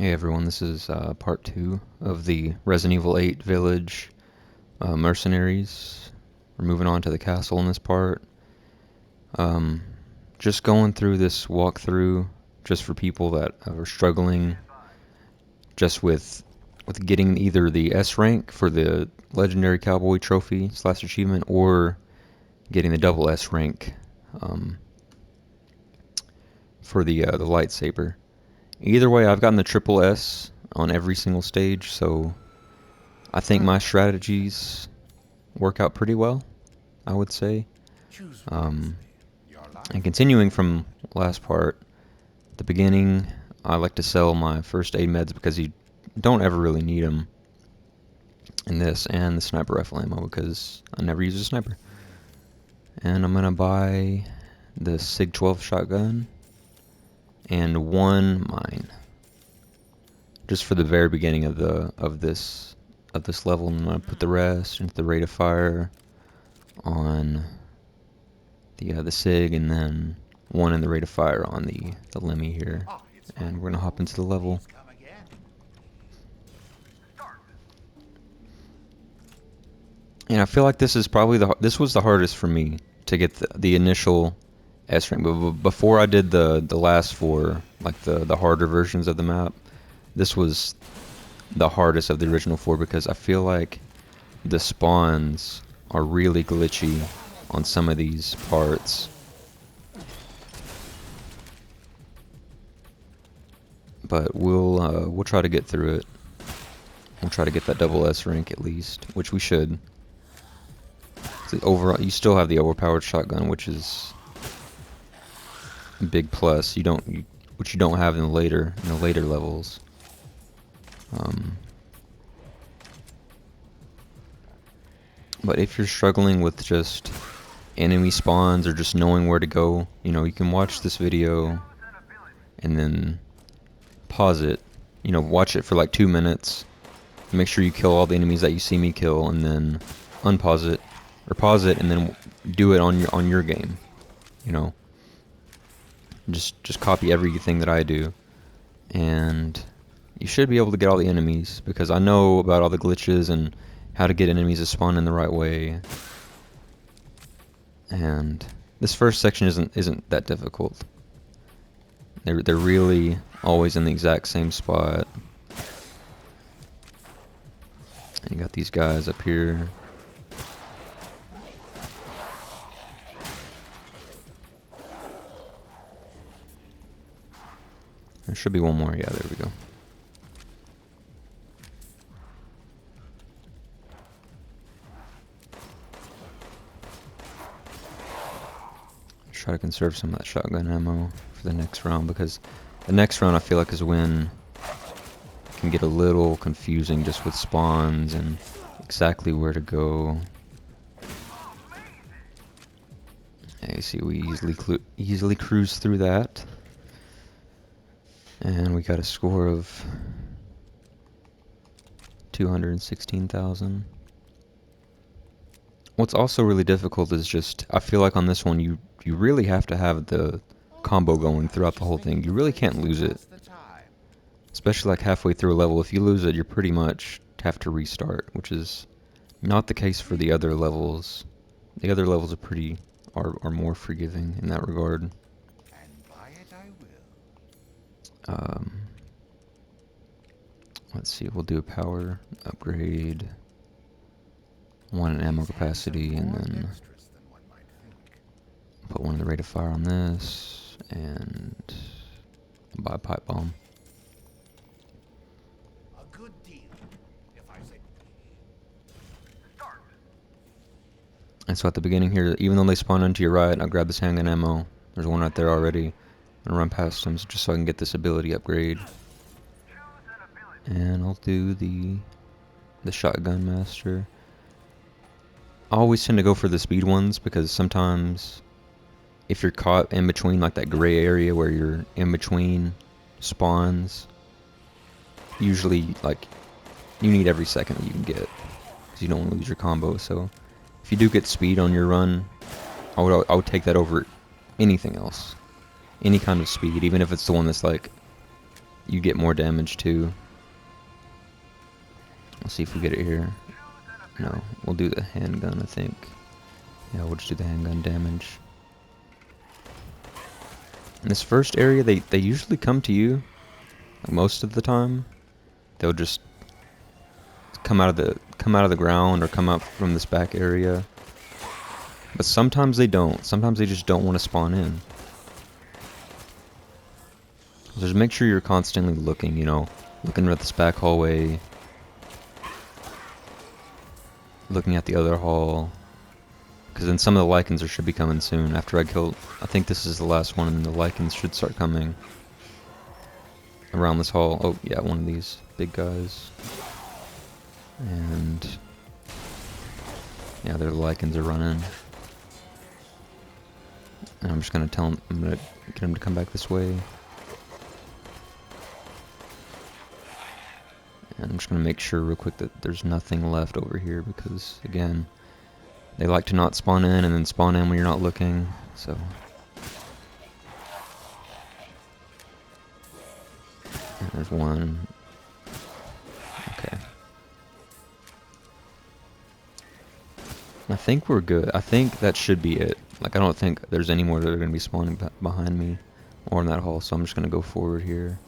Hey everyone, this is part 2 of the Resident Evil 8 Village Mercenaries. We're moving on to the castle in this part. Um, just going through this walkthrough just for people that are struggling just with getting either the S rank for the Legendary Cowboy trophy / achievement or getting the double S rank for the lightsaber. Either way, I've gotten the triple S on every single stage, so I think my strategies work out pretty well, I would say. And continuing from last part, at the beginning, I like to sell my first aid meds because you don't ever really need them in this, and the sniper rifle ammo because I never use a sniper. And I'm gonna buy the SIG 12 shotgun and one mine, just for the very beginning of this level. And I'm gonna put the rest into the rate of fire on the SIG, and then one in the rate of fire on the Lemmy here. And we're gonna hop into the level. And I feel like this is probably this was the hardest for me to get the initial S rank. But before I did the last four, like the harder versions of the map, this was the hardest of the original four because I feel like the spawns are really glitchy on some of these parts. But we'll try to get through it. We'll try to get that double S rank at least, which we should. Overall, you still have the overpowered shotgun, which is a big plus. Which you don't have in the later levels. But if you're struggling with just enemy spawns or just knowing where to go, you can watch this video and then pause it. Watch it for like 2 minutes. Make sure you kill all the enemies that you see me kill, and then unpause it or pause it, and then do it on your game. Just copy everything that I do, and you should be able to get all the enemies because I know about all the glitches and how to get enemies to spawn in the right way. And this first section isn't that difficult. They're really always in the exact same spot. And you got these guys up here. There should be one more. Yeah, there we go. Try to conserve some of that shotgun ammo for the next round, because the next round I feel like is when it can get a little confusing just with spawns and exactly where to go. Yeah, you see we easily cruise through that. And we got a score of 216,000. What's also really difficult is just, I feel like on this one you really have to have the combo going throughout the whole thing. You really can't lose it. Especially like halfway through a level. If you lose it, you pretty much have to restart, which is not the case for the other levels. The other levels are more forgiving in that regard. Let's see, we'll do a power upgrade, one in ammo capacity, and then put one in the rate of fire on this, and buy a pipe bomb. And so at the beginning here, even though they spawn into your right, I'll grab this handgun ammo. There's one right there already. And run past them just so I can get this ability upgrade. And I'll do the shotgun master. I always tend to go for the speed ones because sometimes if you're caught in between like that gray area where you're in between spawns, usually like you need every second that you can get because you don't want to lose your combo. So if you do get speed on your run, I would take that over anything else. Any kind of speed, even if it's the one that's like you get more damage too. Let's see if we get it here. No, we'll do the handgun, I think. Yeah, we'll just do the handgun damage. In this first area, they usually come to you. Like most of the time, they'll just come out of the ground or come up from this back area. But sometimes they don't. Sometimes they just don't want to spawn in. So just make sure you're constantly looking, you know, looking at this back hallway, looking at the other hall, because then some of the Lycans should be coming soon. After I kill, I think this is the last one, and the Lycans should start coming around this hall. Oh yeah, one of these big guys, and yeah, their Lycans are running. And I'm just gonna tell him, I'm gonna get him to come back this way. And I'm just gonna make sure real quick that there's nothing left over here, because again, they like to not spawn in and then spawn in when you're not looking, so. And there's one. Okay. I think we're good. I think that should be it. Like, I don't think there's any more that are going to be spawning behind me or in that hall, so I'm just going to go forward here.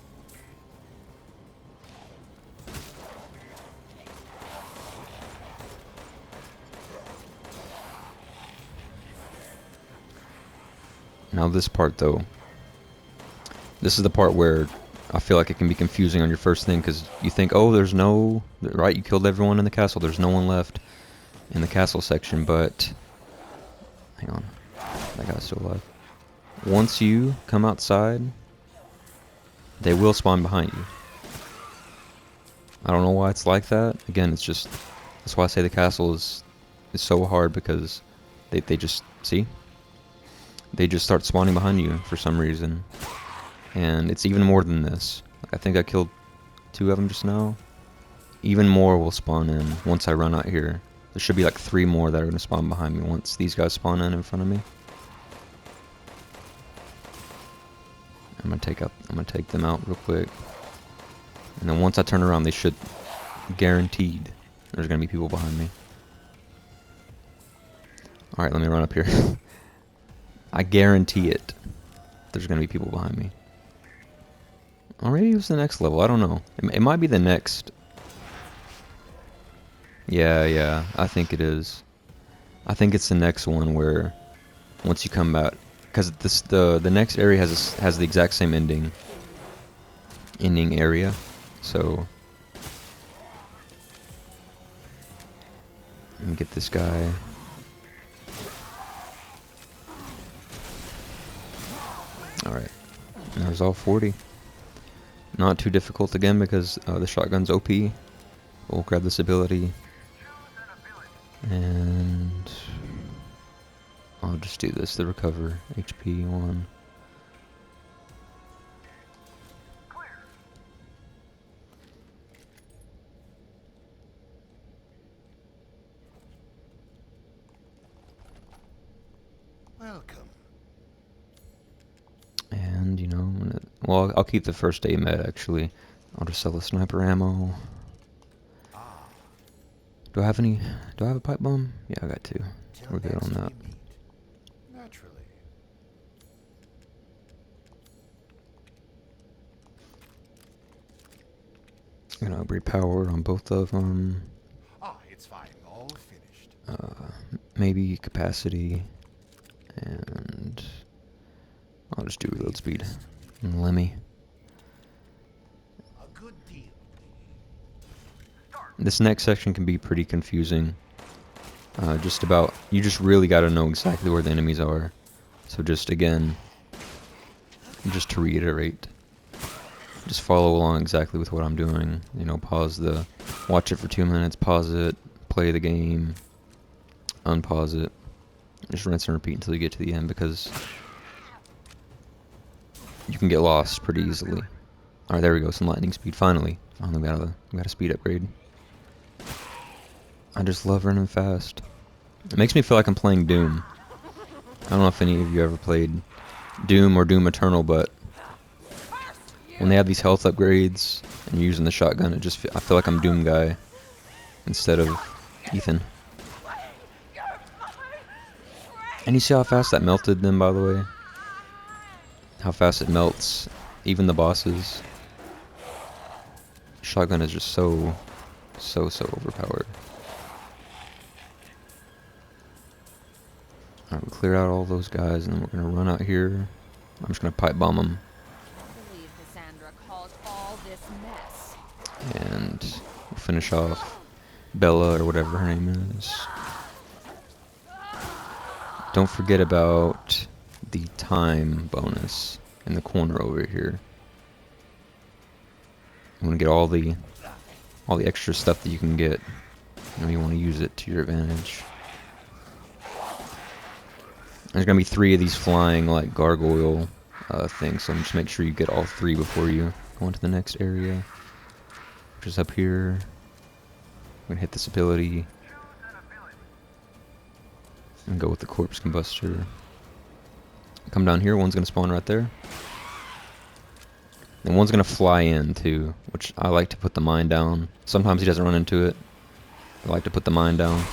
Now this part, though, this is the part where I feel like it can be confusing on your first thing, because you think, oh, there's no, right, you killed everyone in the castle, there's no one left in the castle section, but, hang on, that guy's still alive. Once you come outside, they will spawn behind you. I don't know why it's like that. Again, it's just, that's why I say the castle is so hard, because they just, see? They just start spawning behind you for some reason. And it's even more than this. Like, I think I killed 2 of them just now. Even more will spawn in once I run out here. There should be like 3 more that are going to spawn behind me once these guys spawn in front of me. I'm gonna take them out real quick. And then once I turn around, they should, guaranteed, there's gonna be people behind me. Alright, let me run up here. I guarantee it. There's gonna be people behind me. Or maybe it was the next level, I don't know. It might be the next. Yeah, I think it is. I think it's the next one where once you come out, because the next area has the exact same ending area, so let me get this guy. All right, there's all 40. Not too difficult again, because the shotgun's OP. We'll grab this ability, and I'll just do this, the recover HP one. Welcome. And, you know, well, I'll keep the first aid med, actually. I'll just sell the sniper ammo. Do I have a pipe bomb? Yeah, I got 2. We're good on that. Naturally. I'm gonna upgrade power on both of them. It's fine. All finished. Maybe capacity, and I'll just do reload speed. And Lemmy. A good deal. This next section can be pretty confusing. You just really gotta know exactly where the enemies are. So just again, just to reiterate, just follow along exactly with what I'm doing. You know, watch it for 2 minutes, pause it, play the game, unpause it, just rinse and repeat until you get to the end, because you can get lost pretty easily. Alright, there we go, some lightning speed, finally. Finally got a speed upgrade. I just love running fast. It makes me feel like I'm playing Doom. I don't know if any of you ever played Doom or Doom Eternal, but when they have these health upgrades and you're using the shotgun, I feel like I'm Doom Guy instead of Ethan. And you see how fast that melted them, by the way? How fast it melts even the bosses. Shotgun is just so overpowered. Alright, we clear out all those guys, and then we're gonna run out here. I'm just gonna pipe bomb them. I believe Cassandra caused all this mess. And we'll finish off Bella, or whatever her name is. Don't forget about the time bonus in the corner over here. You want to get all the extra stuff that you can get. You want to use it to your advantage. There's gonna be 3 of these flying like gargoyle things, so just make sure you get all 3 before you go into the next area, which is up here. I'm gonna hit this ability and go with the corpse combustor. Come down here, one's gonna spawn right there. And one's gonna fly in too, which I like to put the mine down. Sometimes he doesn't run into it. I like to put the mine down.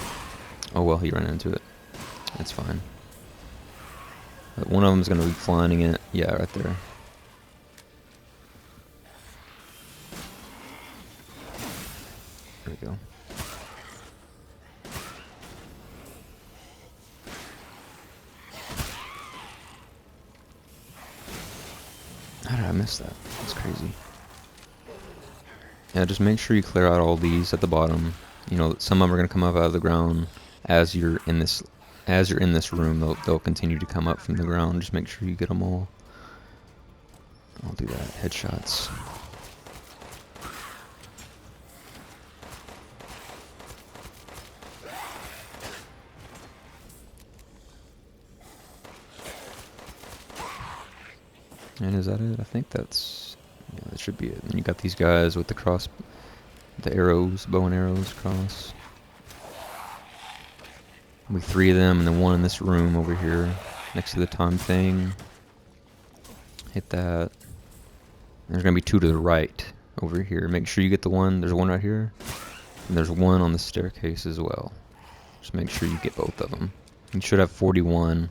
Oh well, he ran into it. It's fine. But one of them's gonna be flying it. Yeah, right there. There we go. How did I miss that? That's crazy. Yeah, just make sure you clear out all these at the bottom. You know, some of them are gonna come up out of the ground as you're in this room. They'll continue to come up from the ground. Just make sure you get them all. I'll do that. Headshots. And is that it? I think that's... yeah, that should be it. And you got these guys with the arrows, bow and arrows across. There'll be 3 of them, and then 1 in this room over here, next to the time thing. Hit that. And there's gonna be 2 to the right, over here. Make sure you get the one. There's 1 right here, and there's 1 on the staircase as well. Just make sure you get both of them. You should have 41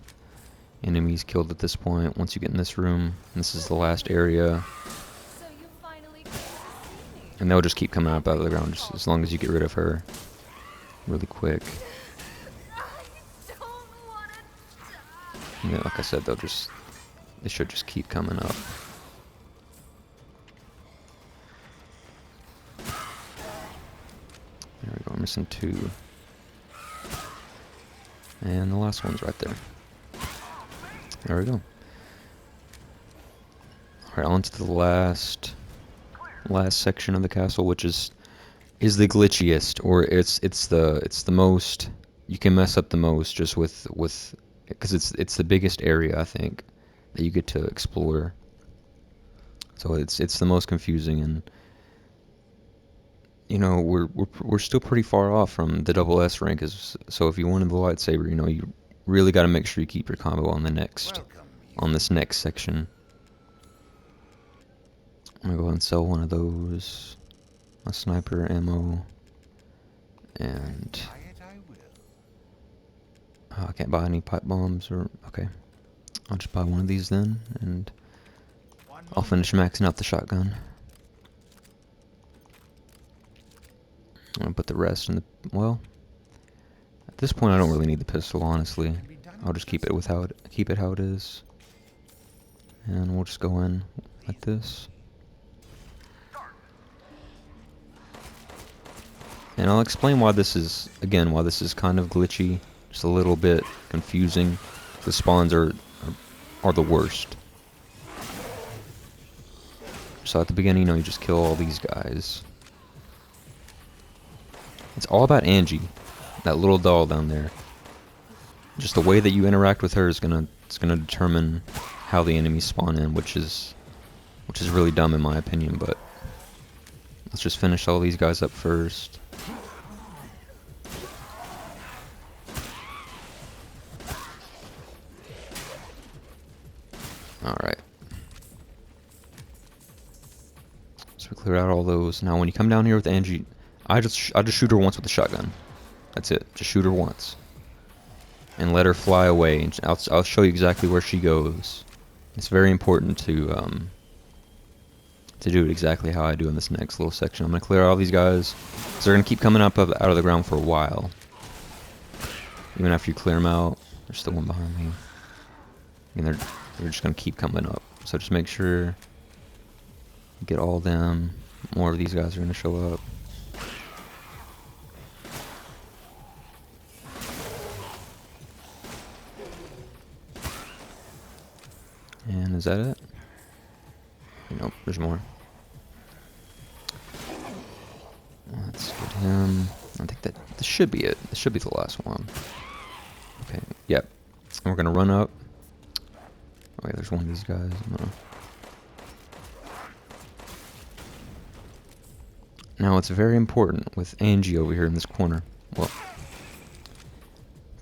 enemies killed at this point once you get in this room. And this is the last area. So you finally came to see me. And they'll just keep coming up out of the ground just as long as you get rid of her really quick. I don't want to die. And then, like I said, they should just keep coming up. There we go, I'm missing 2. And the last one's right there. There we go. Alright, on to the last section of the castle, which is the glitchiest, or it's the most you can mess up the most, just with because it's the biggest area, I think, that you get to explore. So it's the most confusing, and you know we're still pretty far off from the double S rank. So if you wanted the lightsaber, you know, you really got to make sure you keep your combo on this next section. I'm gonna go ahead and sell one of those, a sniper ammo, and I can't buy any pipe bombs, or okay, I'll just buy one of these then, and I'll finish maxing out the shotgun. I'm gonna put the rest in the, well, at this point I don't really need the pistol, honestly. I'll just keep it how it is, and we'll just go in like this. And I'll explain why this is kind of glitchy, just a little bit confusing. The spawns are the worst. So at the beginning, you know, you just kill all these guys. It's all about Angie, that little doll down there. Just the way that you interact with her is gonna determine how the enemies spawn in, which is really dumb in my opinion. But let's just finish all these guys up first. Alright. So we cleared out all those. Now when you come down here with Angie, I just shoot her once with the shotgun. That's it. Just shoot her once. And let her fly away. And I'll show you exactly where she goes. It's very important to do it exactly how I do in this next little section. I'm going to clear out all these guys. So they're going to keep coming up out of the ground for a while. Even after you clear them out, there's still one behind me. And they're just going to keep coming up. So just make sure you get all of them. More of these guys are going to show up. And is that it? Nope, there's more. Let's get him. I think that this should be it. This should be the last one. Okay, yep. And we're gonna run up. Okay, there's one of these guys. Now it's very important with Angie over here in this corner. Well,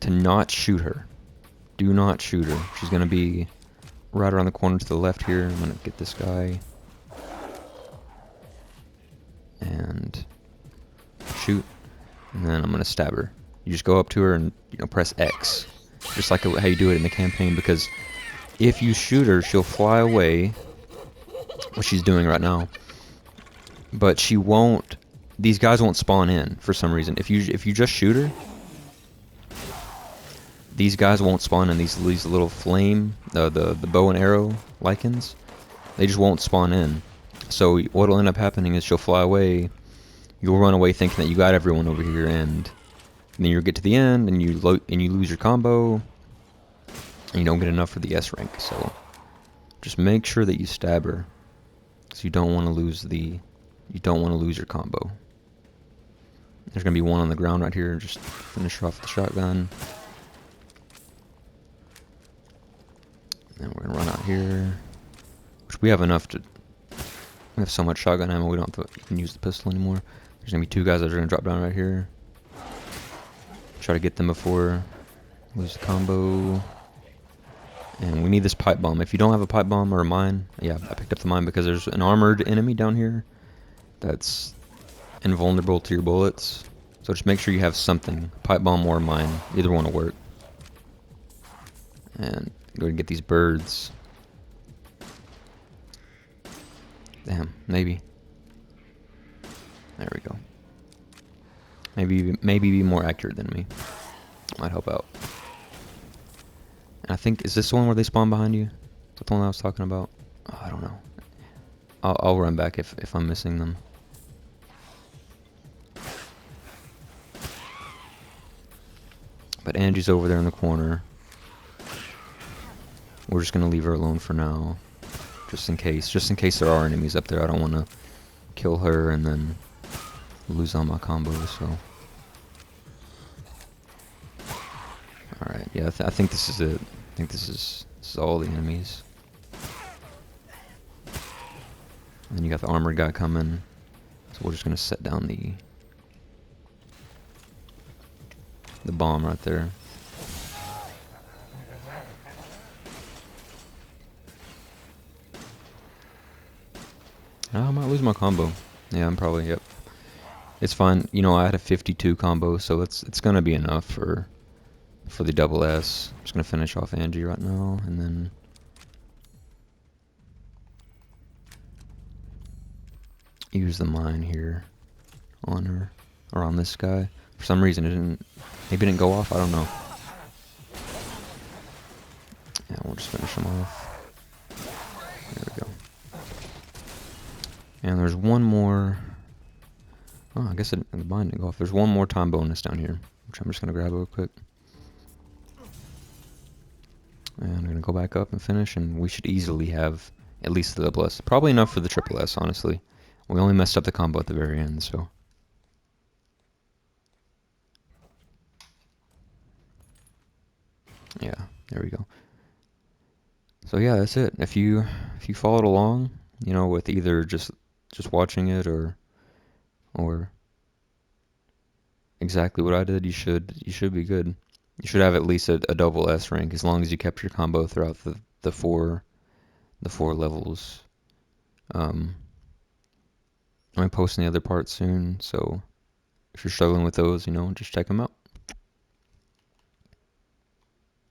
to not shoot her. Do not shoot her. She's gonna be right around the corner to the left here. I'm gonna get this guy. And shoot. And then I'm gonna stab her. You just go up to her and press X. Just like how you do it in the campaign, because if you shoot her, she'll fly away, what she's doing right now. But she won't. These guys won't spawn in for some reason. If you just shoot her, these guys won't spawn in. These little flame, the bow and arrow lichens, they just won't spawn in. So what'll end up happening is she'll fly away. You'll run away thinking that you got everyone over here, and then you'll get to the end and you lose your combo, and you don't get enough for the S rank. So just make sure that you stab her, because you don't want to lose your combo. There's gonna be one on the ground right here. Just finish her off with the shotgun. And we're gonna run out here, which we have enough to. We have so much shotgun ammo, we don't have to even use the pistol anymore. There's gonna be two guys that are gonna drop down right here. Try to get them before lose the combo. And we need this pipe bomb. If you don't have a pipe bomb or a mine, yeah, I picked up the mine because there's an armored enemy down here that's invulnerable to your bullets. So just make sure you have something, pipe bomb or a mine. Either one will work. And go and get these birds. Damn, maybe. There we go. Maybe be more accurate than me. Might help out. And I think, is this the one where they spawn behind you? Is that the one I was talking about? Oh, I don't know. I'll run back if I'm missing them. But Angie's over there in the corner. We're just gonna leave her alone for now. Just in case there are enemies up there. I don't want to kill her and then lose all my combos, so. Alright, yeah, I think this is it. I think this is all the enemies. And then you got the armored guy coming. So we're just gonna set down the bomb right there. Oh, I might lose my combo. Yeah, I'm probably, yep. It's fine. I had a 52 combo, so it's gonna be enough for the double S. I'm just gonna finish off Angie right now, and then use the mine here on her, or on this guy. For some reason maybe it didn't go off, I don't know. Yeah, we'll just finish him off. There we go. And there's one more. Oh, I guess the mine didn't go off. There's one more time bonus down here, which I'm just gonna grab real quick. And I'm gonna go back up and finish, and we should easily have at least the double S. Probably enough for the triple S, honestly. We only messed up the combo at the very end, so. Yeah, there we go. So yeah, that's it. If you followed along, with either just watching it or exactly what I did, you should be good. You should have at least a double S rank as long as you kept your combo throughout the four levels. I'm posting the other parts soon, so if you're struggling with those, just check them out.